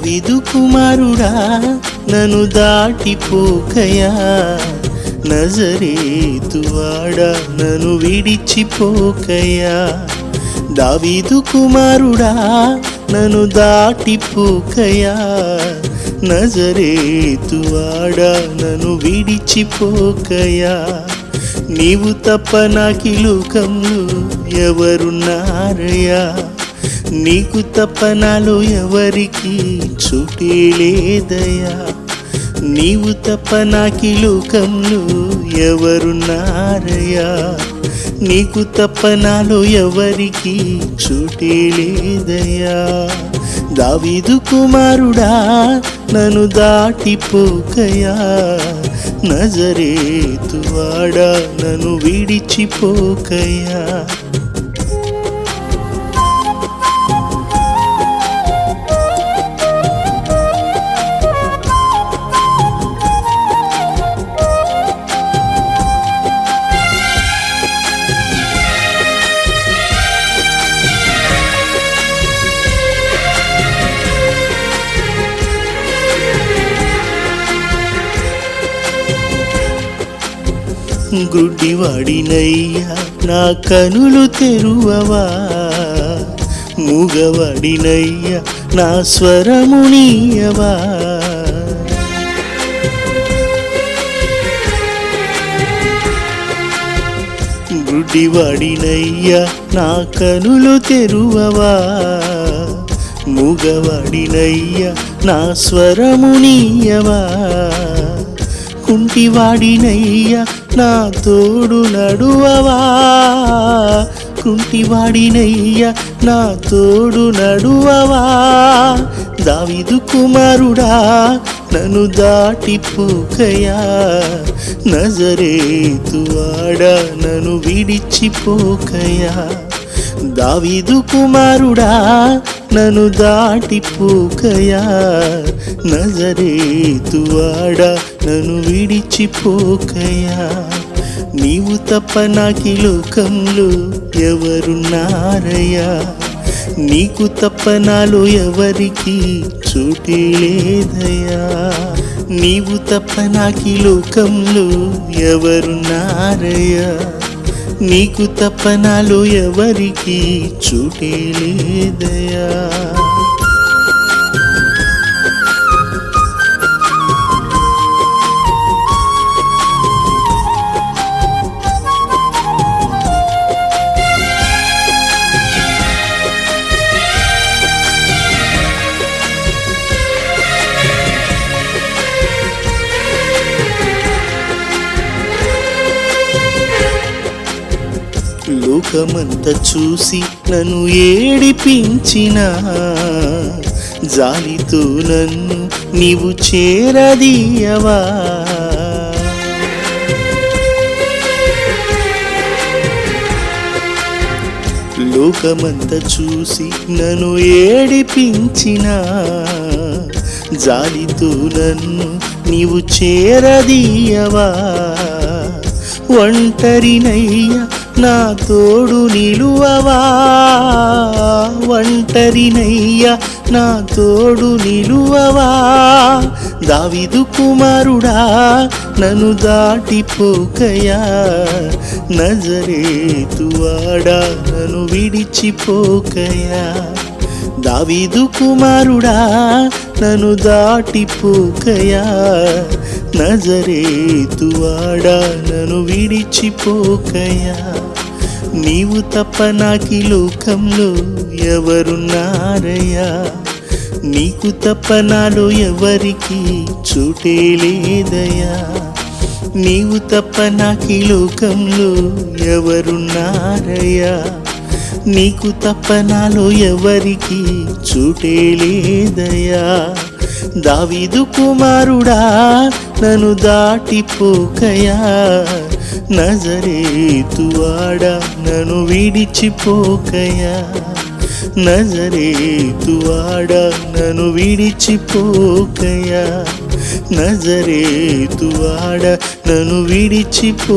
దావీదు కుమారుడా నన్ను దాటిపోకయా, నజరేతువాడా నన్ను విడిచిపోకయా. దావీదు కుమారుడా నన్ను దాటిపోకయా, నజరేతువాడా నన్ను విడిచిపోకయా. నీవు తప్ప నాకీ లోకంలో ఎవరున్నారయ్యా, నీకు తప్ప నాలో ఎవరికి చోటే లేదయ్యా. నీవు తప్ప నాకీ లోకంలో ఎవరున్నారయ్యా, నీకు తప్ప నాలో ఎవరికి చోటే లేదయ్యా. దావీదు కుమారుడా నన్ను దాటిపోకయా, నజరేతువాడా నన్ను విడిచిపోకయా. గుడ్డివాడినయ్యా నా కనులు తెరువవా, మూగవాడినయ్యా నా స్వరమునీయవా. గుడ్డివాడినయ్యా నా కనులు తెరువవా, మూగవాడినయ్యా నా స్వరమునీయవా. కుంటివాడినయ్యా నా తోడు నడువవా, కుంటివాడినయ్యా నా తోడు నడువవా. దావీదు కుమారుడా నన్ను దాటిపోకయా, నజరేతువాడా నన్ను విడిచిపోకయా. దావీదు కుమారుడా నన్ను దాటిపోకయా, నజరేతువాడా నన్ను విడిచిపోకయా. నీవు తప్ప నాకీ లోకంలో ఎవరున్నారయ్యా, నీకు తప్ప నాలో ఎవరికి చోటే లేదయ్యా. నీవు తప్ప నాకీ లోకంలో ఎవరున్నారయ్యా, నీకు తప్ప నాలో ఎవరికి చోటే లేదయ్యా. లోకమంతా చూసి నన్ను ఏడిపించిన జాలితో నన్ను నీవు చేరదీయవా. లోకమంతా చూసి నన్ను ఏడిపించిన జాలితో నన్ను నీవు చేరదీయవా. ఒంటరినయ్యా నా తోడు నిలువవా, ఒంటరినయ్యా నా తోడు నిలువవా. దావీదు కుమారుడా నన్ను దాటిపోకయా, నజరేతువాడా నన్ను విడిచిపోకయా. దావీదు కుమారుడా నన్ను దాటిపోకయా, నజరేతువాడా నన్ను విడిచిపోకయా. నీవు తప్ప నాకీ లోకంలో ఎవరున్నారయ్యా, నీకు తప్ప నాలో ఎవరికి చోటే లేదయ్యా. నీవు తప్ప నాకీ లోకంలో ఎవరున్నారయ్యా, నీకు తప్ప నాలో ఎవరికి చోటే లేదయ్యా. దావీదు కుమారుడా నన్ను దాటిపోకయా, నజరేతువాడా నన్ను విడిచిపోకయా. నజరేతువాడా నన్ను విడిచిపోకయా, నజరేతువాడా నన్ను విడిచిపోకయా.